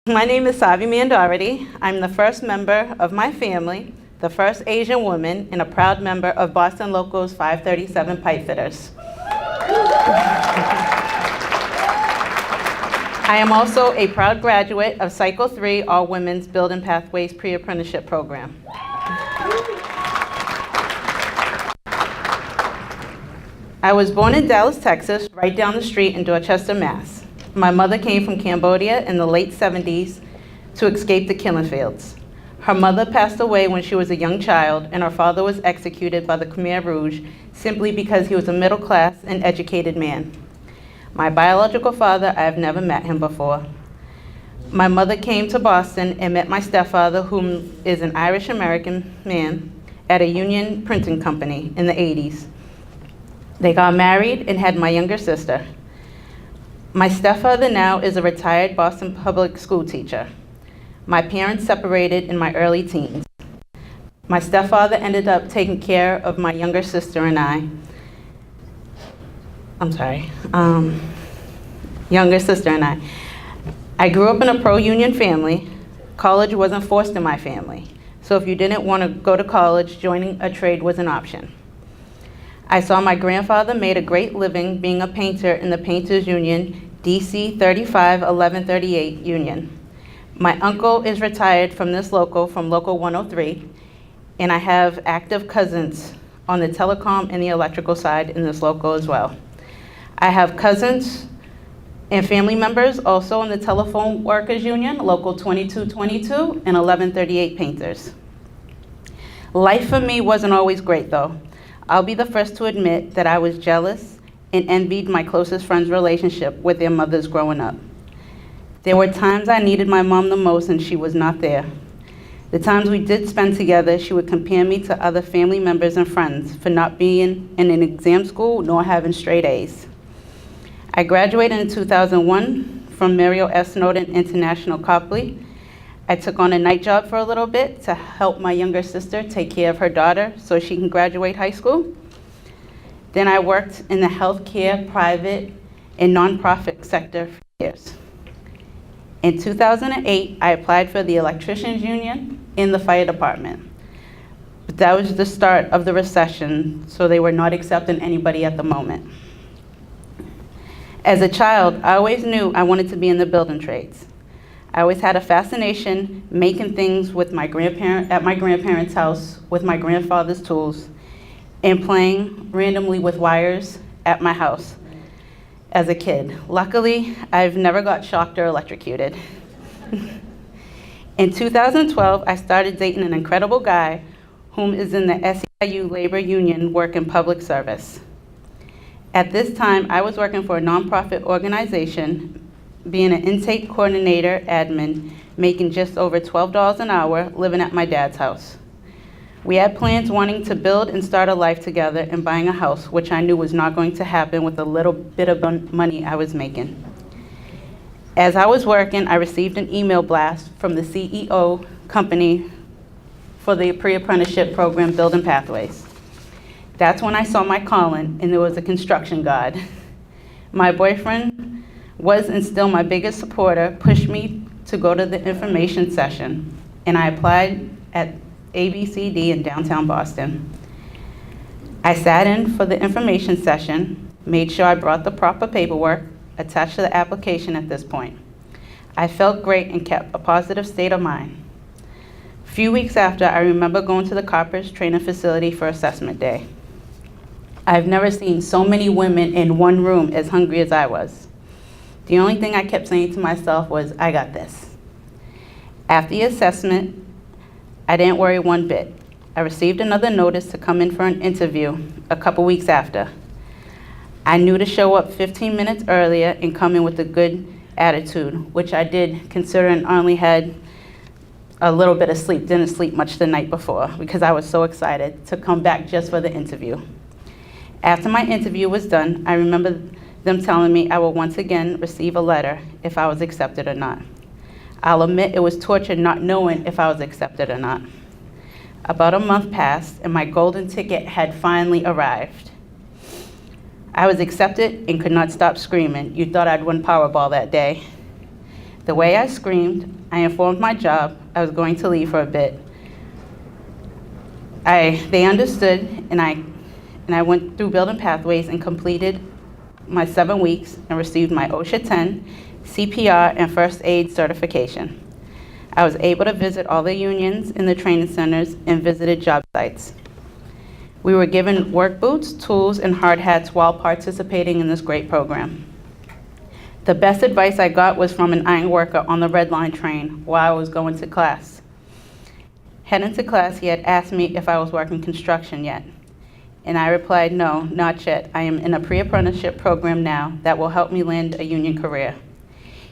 My name is Savy Man-Doherty. I'm the first member of my family, the first Asian woman, and a proud member of Boston Local's 537 Pipefitters. I am also a proud graduate of Cycle 3 All Women's Building Pathways Pre-Apprenticeship Program. I was born in Dallas, Texas, right down the street in Dorchester, Mass. My mother came from Cambodia in the late 70s to escape the killing fields. Her mother passed away when she was a young child, and her father was executed by the Khmer Rouge simply because he was a middle-class and educated man. My biological father, I have never met him before. My mother came to Boston and met my stepfather, whom is an Irish-American man, at a union printing company in the 80s. They got married and had my younger sister. My stepfather now is a retired Boston public school teacher. My parents separated in my early teens. My stepfather ended up taking care of my younger sister and I. Younger sister and I. I grew up in a pro-union family. College wasn't forced in my family. So if you didn't want to go to college, joining a trade was an option. I saw my grandfather made a great living being a painter in the Painters Union, DC 35 1138 Union. My uncle is retired from this local, from Local 103, and I have active cousins on the telecom and the electrical side in this local as well. I have cousins and family members also in the Telephone Workers Union, Local 2222 and 1138 Painters. Life for me wasn't always great though. I'll be the first to admit that I was jealous and envied my closest friends' relationship with their mothers growing up. There were times I needed my mom the most and she was not there. The times we did spend together, she would compare me to other family members and friends for not being in an exam school nor having straight A's. I graduated in 2001 from Muriel S. Snowden International Copley. I took on a night job for a little bit to help my younger sister take care of her daughter so she can graduate high school. Then I worked in the healthcare, private, and nonprofit sector for years. In 2008, I applied for the electricians union in the fire department. But that was the start of the recession, so they were not accepting anybody at the moment. As a child, I always knew I wanted to be in the building trades. I always had a fascination making things with at my grandparents' house with my grandfather's tools and playing randomly with wires at my house as a kid. Luckily, I've never got shocked or electrocuted. In 2012, I started dating an incredible guy whom is in the IBEW labor union working public service. At this time, I was working for a nonprofit organization, being an intake coordinator admin, making just over $12 an hour, living at my dad's house. We had plans wanting to build and start a life together and buying a house, which I knew was not going to happen with the little bit of money I was making. As I was working, I received an email blast from the CEO company for the pre-apprenticeship program, Building Pathways. That's when I saw my calling, and there was a construction god. My boyfriend was and still my biggest supporter, pushed me to go to the information session, and I applied at ABCD in downtown Boston. I sat in for the information session, made sure I brought the proper paperwork attached to the application at this point. I felt great and kept a positive state of mind. A few weeks after, I remember going to the Coppers training facility for assessment day. I've never seen so many women in one room as hungry as I was. The only thing I kept saying to myself was, I got this. After the assessment, I didn't worry one bit. I received another notice to come in for an interview a couple weeks after. I knew to show up 15 minutes earlier and come in with a good attitude, which I did, considering I only had a little bit of sleep, didn't sleep much the night before because I was so excited to come back just for the interview. After my interview was done, I remember them telling me I will once again receive a letter if I was accepted or not. I'll admit it was torture not knowing if I was accepted or not. About a month passed and my golden ticket had finally arrived. I was accepted and could not stop screaming. You thought I'd win Powerball that day. The way I screamed, I informed my job I was going to leave for a bit. They understood, and I went through Building Pathways and completed my 7 weeks and received my OSHA 10, CPR, and first aid certification. I was able to visit all the unions in the training centers and visited job sites. We were given work boots, tools, and hard hats while participating in this great program. The best advice I got was from an iron worker on the Red Line train while I was going to class. Heading to class, he had asked me if I was working construction yet. And I replied, no, not yet. I am in a pre-apprenticeship program now that will help me land a union career.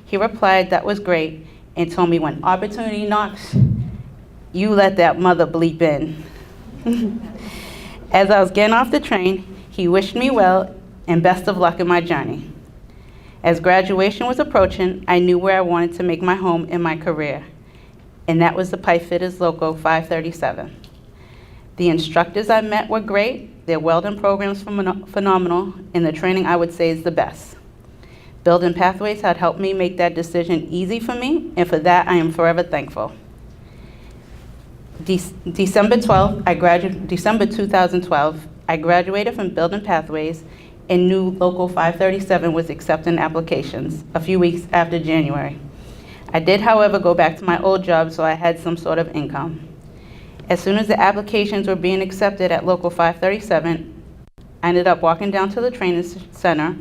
He replied that was great and told me when opportunity knocks, you let that mother bleep in. As I was getting off the train, he wished me well and best of luck in my journey. As graduation was approaching, I knew where I wanted to make my home in my career, and that was the Pipe Fitters Local 537. The instructors I met were great, their welding programs phenomenal, and the training I would say is the best. Building Pathways had helped me make that decision easy for me, and for that I am forever thankful. December 2012, I graduated from Building Pathways, and new Local 537 was accepting applications a few weeks after January. I did, however, go back to my old job, so I had some sort of income. As soon as the applications were being accepted at Local 537, I ended up walking down to the training center,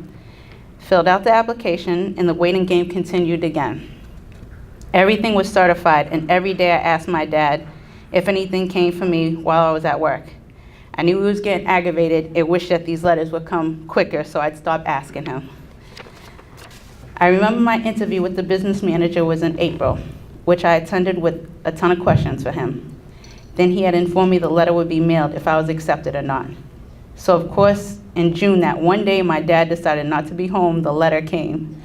filled out the application, and the waiting game continued again. Everything was certified, and every day I asked my dad if anything came for me while I was at work. I knew he was getting aggravated and wished that these letters would come quicker, so I'd stop asking him. I remember my interview with the business manager was in April, which I attended with a ton of questions for him. Then he had informed me the letter would be mailed if I was accepted or not. So of course, in June, that one day my dad decided not to be home, the letter came.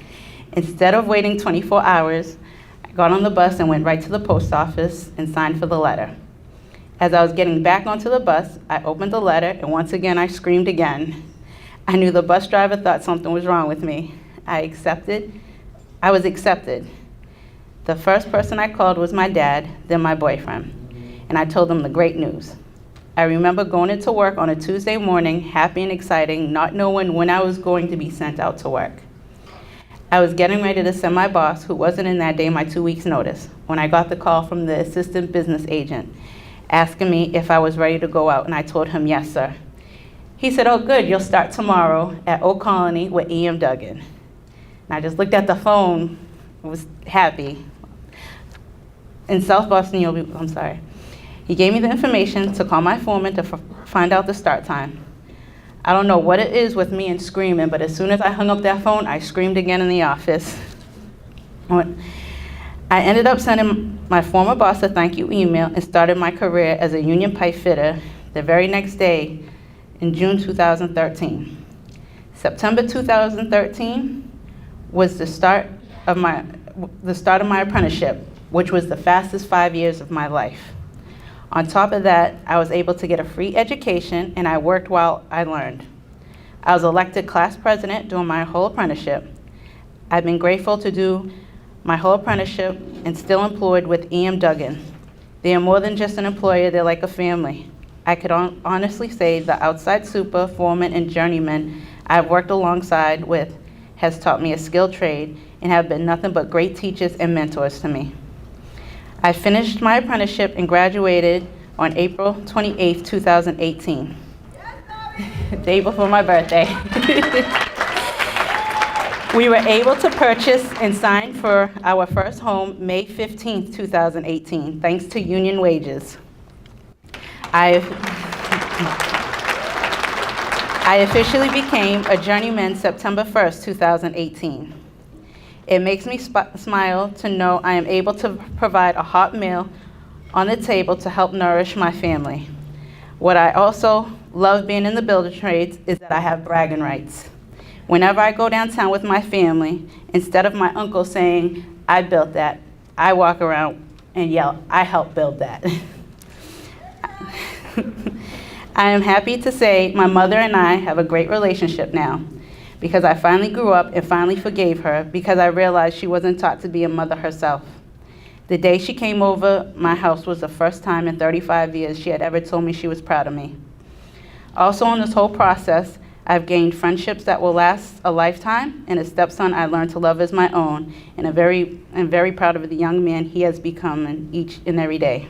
Instead of waiting 24 hours, I got on the bus and went right to the post office and signed for the letter. As I was getting back onto the bus, I opened the letter, and once again I screamed again. I knew the bus driver thought something was wrong with me. I was accepted. The first person I called was my dad, then my boyfriend, and I told them the great news. I remember going into work on a Tuesday morning, happy and exciting, not knowing when I was going to be sent out to work. I was getting ready to send my boss, who wasn't in that day, my 2 weeks notice, when I got the call from the assistant business agent, asking me if I was ready to go out, and I told him, yes, sir. He said, oh, good, you'll start tomorrow at Old Colony with E.M. Duggan. And I just looked at the phone, was happy. In South Boston, He gave me the information to call my foreman to find out the start time. I don't know what it is with me and screaming, but as soon as I hung up that phone, I screamed again in the office. I ended up sending my former boss a thank you email and started my career as a union pipe fitter the very next day in June 2013. September 2013 was the start of my apprenticeship, which was the fastest 5 years of my life. On top of that, I was able to get a free education, and I worked while I learned. I was elected class president during my whole apprenticeship. I've been grateful to do my whole apprenticeship and still employed with E.M. Duggan. They are more than just an employer, they're like a family. I could honestly say the outside super, foreman, and journeyman I've worked alongside with has taught me a skilled trade and have been nothing but great teachers and mentors to me. I finished my apprenticeship and graduated on April 28, 2018, the day before my birthday. We were able to purchase and sign for our first home May 15, 2018, thanks to union wages. I officially became a journeyman September 1st, 2018. It makes me smile to know I am able to provide a hot meal on the table to help nourish my family. What I also love being in the building trades is that I have bragging rights. Whenever I go downtown with my family, instead of my uncle saying, I built that, I walk around and yell, I helped build that. I am happy to say my mother and I have a great relationship now. because I finally grew up and finally forgave her because I realized she wasn't taught to be a mother herself. The day she came over my house was the first time in 35 years she had ever told me she was proud of me. Also in this whole process, I've gained friendships that will last a lifetime, and a stepson I learned to love as my own, and I'm very proud of the young man he has become each and every day.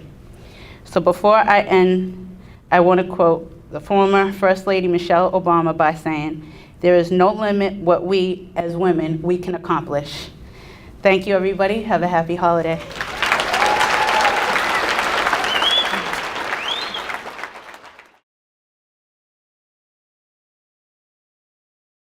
So before I end, I want to quote the former First Lady Michelle Obama by saying, "There is no limit what we, as women, we can accomplish." Thank you, everybody. Have a happy holiday.